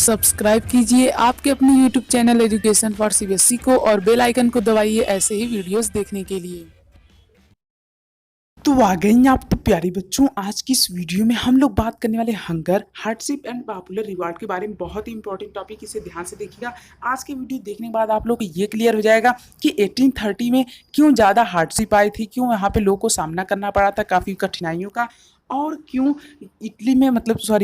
Subscribe कीजिए आपके अपने YouTube channel education for CBSE को और बेल आइकन को दबाइए ऐसे ही वीडियोस देखने के लिए। तो आ गए हैं आप तो प्यारे बच्चों, आज की इस वीडियो में हम लोग बात करने वाले hunger, hardship and popular reward के बारे में। बहुत ही इंपॉर्टेंट टॉपिक, इसे ध्यान से देखिएगा। आज की वीडियो देखने के बाद आप लोग को ये क्लियर हो जाएगा कि 1830 में क्यों ज़्यादा हार्डशिप आई थी, क्यों यहाँ पे लोगों को सामना करना पड़ा था काफ़ी कठिनाइयों का, और क्यों इटली में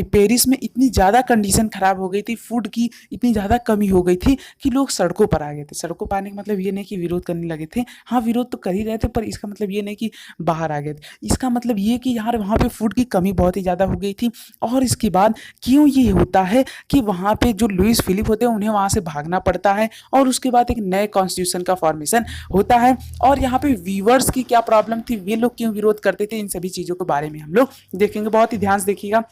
पेरिस में इतनी ज़्यादा कंडीशन ख़राब हो गई थी, फूड की इतनी ज़्यादा कमी हो गई थी कि लोग सड़कों पर आ गए थे। सड़कों पर आने का मतलब ये नहीं कि विरोध करने लगे थे, हाँ विरोध तो कर ही रहे थे, पर इसका मतलब ये नहीं कि बाहर आ गए थे। इसका मतलब ये कि यार वहाँ पे फूड की कमी बहुत ही ज़्यादा हो गई थी। और इसके बाद क्यों ये होता है कि वहाँ पे जो लुइस फिलिप होते हैं उन्हें वहाँ से भागना पड़ता है, और उसके बाद एक नए कॉन्स्टिट्यूशन का फॉर्मेशन होता है। और यहाँ पे वीवर्स की क्या प्रॉब्लम थी, वे लोग क्यों विरोध करते थे, इन सभी चीज़ों के बारे में हम लोग देखेंगे। बहुत ही ध्यान से देखिएगा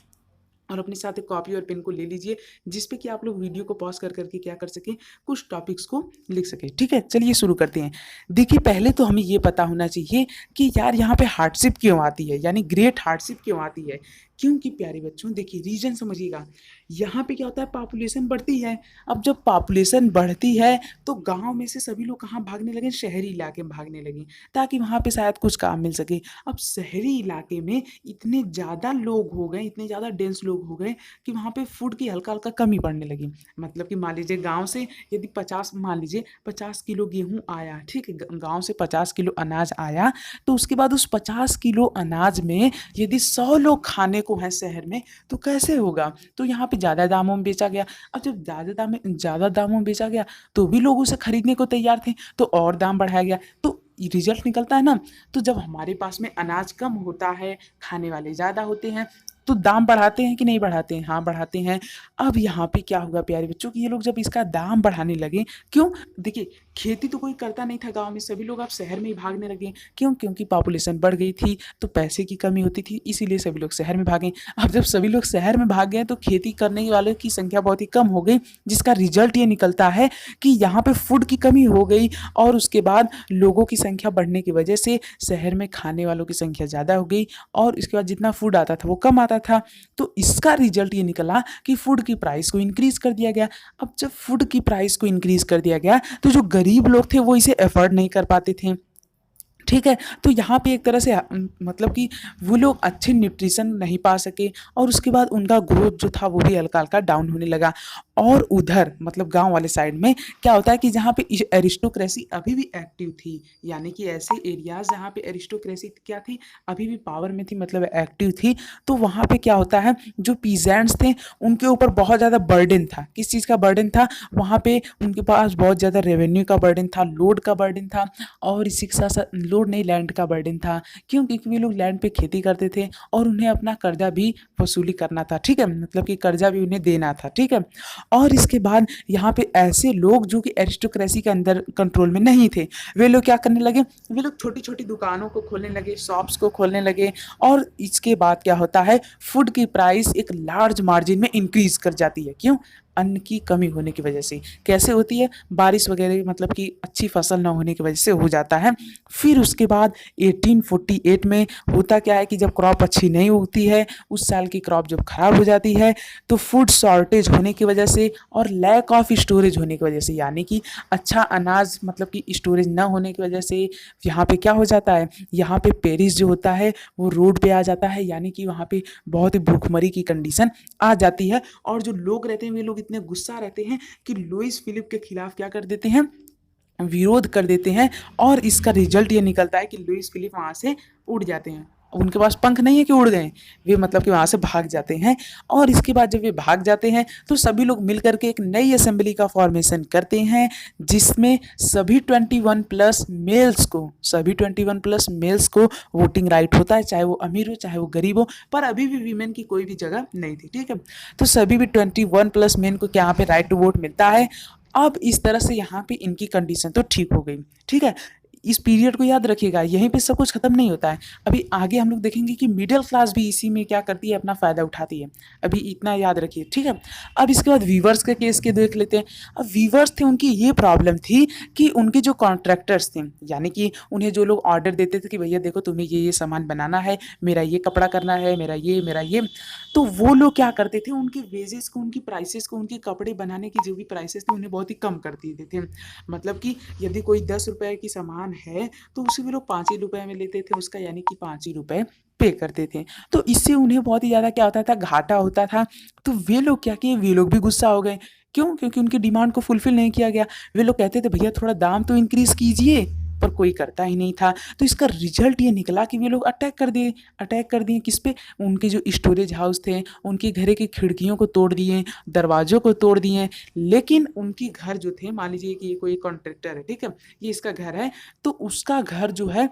और अपने साथ एक कॉपी और पेन को ले लीजिए, जिसपे कि आप लोग वीडियो को पॉज कर करके क्या कर सकें, कुछ टॉपिक्स को लिख सकें। ठीक है, चलिए शुरू करते हैं। देखिए, पहले तो हमें ये पता होना चाहिए कि यार यहाँ पे हार्डशिप क्यों आती है, यानी ग्रेट हार्डशिप क्यों आती है। क्योंकि प्यारे बच्चों देखिए, रीजन समझिएगा। यहाँ पे क्या होता है, पॉपुलेशन बढ़ती है। अब जब पॉपुलेशन बढ़ती है तो गांव में से सभी लोग कहाँ भागने लगे, शहरी इलाके में भागने लगे, ताकि वहाँ पे शायद कुछ काम मिल सके। अब शहरी इलाके में इतने ज़्यादा लोग हो गए, इतने ज़्यादा डेंस लोग हो गए कि वहाँ पे फूड की हल्का हल्का कमी पड़ने लगी। मतलब कि मान लीजिए गांव से यदि 50 किलो गेहूँ आया, ठीक है, गांव से 50 किलो अनाज आया, तो उसके बाद उस 50 किलो अनाज में यदि 100 लोग खाने को हैं शहर में, तो कैसे होगा। तो यहाँ पे ज़्यादा दामों में बेचा गया। अब जब ज़्यादा दामों में बेचा गया तो भी लोग उसे खरीदने को तैयार थे, तो और दाम बढ़ाया गया। तो रिजल्ट निकलता है ना। तो जब हमारे पास में अनाज कम होता है, खाने वाले ज़्यादा होते हैं, तो दाम बढ़ाते हैं कि नहीं बढ़ाते हैं, हाँ बढ़ाते हैं। अब यहाँ पे क्या होगा प्यारे बच्चों कि ये लोग जब इसका दाम बढ़ाने लगे, क्यों, देखिए खेती तो कोई करता नहीं था गांव में, सभी लोग अब शहर में ही भागने लगे। क्यों, क्योंकि पॉपुलेशन बढ़ गई थी, तो पैसे की कमी होती थी, इसीलिए सभी लोग शहर में भागे। अब जब सभी लोग शहर में भाग गए तो खेती करने वालों की संख्या बहुत ही कम हो गई, जिसका रिजल्ट ये निकलता है कि यहाँ पे फूड की कमी हो गई, और उसके बाद लोगों की संख्या बढ़ने की वजह से शहर में खाने वालों की संख्या ज़्यादा हो गई, और इसके बाद जितना फूड आता था वो कम आता था। तो इसका रिजल्ट ये निकला कि फूड की प्राइस को इंक्रीज कर दिया गया। अब जब फूड की प्राइस को इंक्रीज कर दिया गया तो जो गरीब लोग थे वो इसे अफोर्ड नहीं कर पाते थे। ठीक है, तो यहाँ पे एक तरह से मतलब कि वो लोग अच्छे न्यूट्रिशन नहीं पा सके, और उसके बाद उनका ग्रोथ जो था वो भी हल्का हल्का डाउन होने लगा। और उधर मतलब गांव वाले साइड में क्या होता है कि जहाँ पे एरिस्टोक्रेसी अभी भी एक्टिव थी, यानी कि ऐसे एरियाज जहाँ पे एरिस्टोक्रेसी क्या थी, अभी भी पावर में थी, मतलब एक्टिव थी, तो वहाँ पे क्या होता है, जो पीजेंट्स थे उनके ऊपर बहुत ज़्यादा बर्डन था। किस चीज़ का बर्डन था, वहाँ पे उनके पास बहुत ज़्यादा रेवेन्यू का बर्डन था, लोड का बर्डन था, और इसी के साथ साथ लोड नहीं, लैंड का बर्डन था। क्यों, क्योंकि वे लोग लैंड पे खेती करते थे और उन्हें अपना कर्जा भी वसूली करना था। ठीक है, मतलब कि कर्जा भी उन्हें देना था। ठीक है, और इसके बाद यहाँ पे ऐसे लोग जो कि एरिस्टोक्रेसी के अंदर कंट्रोल में नहीं थे, वे लोग क्या करने लगे, वे लोग छोटी छोटी दुकानों को खोलने लगे, शॉप्स को खोलने लगे, और इसके बाद क्या होता है, फूड की प्राइस एक लार्ज मार्जिन में इंक्रीज कर जाती है। क्यों, अन्न की कमी होने की वजह से। कैसे होती है, बारिश वगैरह मतलब कि अच्छी फसल ना होने की वजह से हो जाता है। फिर उसके बाद 1848 में होता क्या है कि जब क्रॉप अच्छी नहीं उगती है, उस साल की क्रॉप जब खराब हो जाती है, तो फूड शॉर्टेज होने की वजह से और लैक ऑफ स्टोरेज होने की वजह से, यानी कि अच्छा अनाज मतलब कि स्टोरेज ना होने की वजह से यहाँ पे क्या हो जाता है, यहाँ पे पेरिस जो होता है वो रोड पे आ जाता है, यानी कि वहाँ पे बहुत ही भूखमरी की कंडीशन आ जाती है। और जो लोग रहते हैं वे लोग इतने गुस्सा रहते हैं कि लुइस फिलिप के खिलाफ क्या कर देते हैं, विरोध कर देते हैं, और इसका रिजल्ट ये निकलता है कि लुइस फिलिप वहाँ से उड़ जाते हैं। उनके पास पंख नहीं है कि उड़ गए, वे मतलब कि वहाँ से भाग जाते हैं। और इसके बाद जब वे भाग जाते हैं तो सभी लोग मिलकर के एक नई असेंबली का फॉर्मेशन करते हैं, जिसमें सभी 21 प्लस मेल्स को वोटिंग राइट होता है, चाहे वो अमीर हो चाहे वो गरीब हो, पर अभी भी वीमेन की कोई भी जगह नहीं थी। ठीक है, तो सभी भी 21 प्लस मेन को यहाँ पे राइट टू वोट मिलता है। अब इस तरह से यहाँ पे इनकी कंडीशन तो ठीक हो गई। ठीक है, इस पीरियड को याद रखिएगा, यहीं पे सब कुछ खत्म नहीं होता है। अभी आगे हम लोग देखेंगे कि मिडिल क्लास भी इसी में क्या करती है, अपना फ़ायदा उठाती है। अभी इतना याद रखिए, ठीक है। अब इसके बाद वीवर्स के केस के देख लेते हैं। अब वीवर्स थे, उनकी ये प्रॉब्लम थी कि उनके जो कॉन्ट्रैक्टर्स थे, यानी कि उन्हें जो लोग ऑर्डर देते थे कि भैया देखो तुम्हें ये सामान बनाना है, मेरा ये कपड़ा करना है, मेरा ये, तो वो लोग क्या करते थे, उनके वेजेस को, उनकी प्राइसेस को, उनके कपड़े बनाने की जो भी प्राइसेस थे उन्हें बहुत ही कम कर देते थे। मतलब कि यदि कोई 10 रुपए की सामान है तो उसे भी लोग 5 ही रुपए में लेते थे उसका, यानी कि 5 ही रुपए पे करते थे। तो इससे उन्हें बहुत ही ज़्यादा क्या होता था, घाटा होता था। तो वे लोग क्या किए, वे लोग भी गुस्सा हो गए। क्यों? क्योंकि उनकी डिमांड को फुलफिल नहीं किया गया। वे लोग कहते थे भैया थोड़ा दाम तो इंक्रीज़ कीजिए, पर कोई करता ही नहीं था। तो इसका रिजल्ट ये निकला कि वे लोग अटैक कर दिए किस पे? उनके जो स्टोरेज हाउस थे, उनके घर की खिड़कियों को तोड़ दिए, दरवाज़ों को तोड़ दिए। लेकिन उनके घर जो थे, मान लीजिए कि ये कोई कॉन्ट्रैक्टर है, ठीक है? ये इसका घर है, तो उसका घर जो है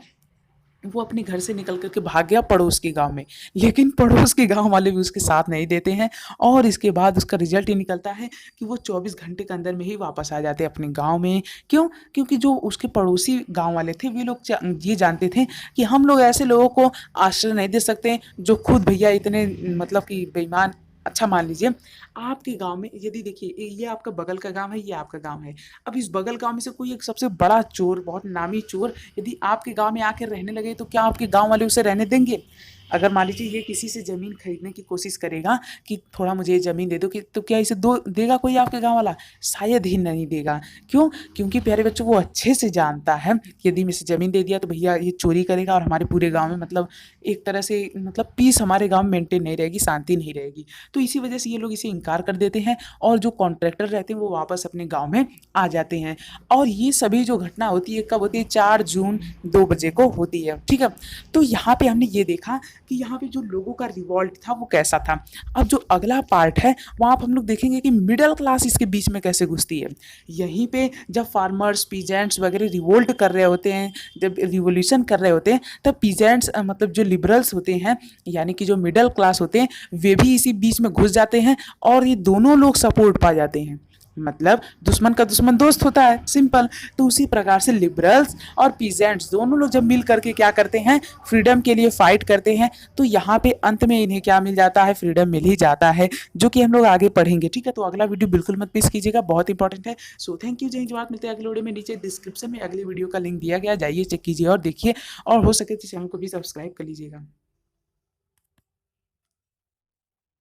वो अपने घर से निकल कर के भाग गया पड़ोस के गाँव में। लेकिन पड़ोस के गाँव वाले भी उसके साथ नहीं देते हैं, और इसके बाद उसका रिज़ल्ट ये निकलता है कि वो 24 घंटे के अंदर में ही वापस आ जाते हैं अपने गाँव में। क्यों? क्योंकि जो उसके पड़ोसी गाँव वाले थे, वे लोग ये जानते थे कि हम लोग ऐसे लोगों को आश्रय नहीं दे सकते जो खुद भैया इतने मतलब कि बेईमान। अच्छा मान लीजिए आपके गाँव में, यदि देखिए ये आपका बगल का गाँव है, ये आपका गाँव है। अब इस बगल गाँव में से कोई एक सबसे बड़ा चोर, बहुत नामी चोर यदि आपके गाँव में आके रहने लगे, तो क्या आपके गाँव वाले उसे रहने देंगे? अगर मान लीजिए ये किसी से ज़मीन खरीदने की कोशिश करेगा कि थोड़ा मुझे ये ज़मीन दे दो, कि तो क्या इसे देगा कोई आपके गाँव वाला? शायद ही नहीं देगा। क्यों? क्योंकि प्यारे बच्चों, वो अच्छे से जानता है कि यदि मैं इसे ज़मीन दे दिया तो भैया ये चोरी करेगा, और हमारे पूरे गाँव में मतलब एक तरह से मतलब पीस हमारे गाँव में मेंटेन नहीं रहेगी, शांति नहीं रहेगी। तो इसी वजह से ये लोग इसे इनकार कर देते हैं, और जो कॉन्ट्रैक्टर रहते हैं वो वापस अपने गाँव में आ जाते हैं। और ये सभी जो घटना होती है कब होती है? 4 जून 2 बजे को होती है, ठीक है। तो यहाँ पे हमने ये देखा कि यहाँ पे जो लोगों का रिवॉल्ट था वो कैसा था। अब जो अगला पार्ट है वहाँ पर हम लोग देखेंगे कि मिडिल क्लास इसके बीच में कैसे घुसती है। यहीं पे जब फार्मर्स, पीजेंट्स वगैरह रिवोल्ट कर रहे होते हैं, जब रिवोल्यूशन कर रहे होते हैं, तब पीजेंट्स मतलब जो लिबरल्स होते हैं, यानी कि जो मिडिल क्लास होते हैं, वे भी इसी बीच में घुस जाते हैं, और ये दोनों लोग सपोर्ट पा जाते हैं। मतलब दुश्मन का दुश्मन दोस्त होता है, सिंपल। तो उसी प्रकार से लिबरल्स और पीजेंट्स दोनों लोग जब मिल करके क्या करते हैं, फ्रीडम के लिए फाइट करते हैं, तो यहाँ पे अंत में इन्हें क्या मिल जाता है? फ्रीडम मिल ही जाता है, जो कि हम लोग आगे पढ़ेंगे, ठीक है। तो अगला वीडियो बिल्कुल मत मिस कीजिएगा, बहुत इंपॉर्टेंट है। सो थैंक यू, जय हिंद, बात मिलते हैं अगले वीडियो में। नीचे डिस्क्रिप्शन में अगले वीडियो का लिंक दिया गया, जाइए चेक कीजिए और देखिए, और हो सके तो चैनल को भी सब्सक्राइब कर लीजिएगा।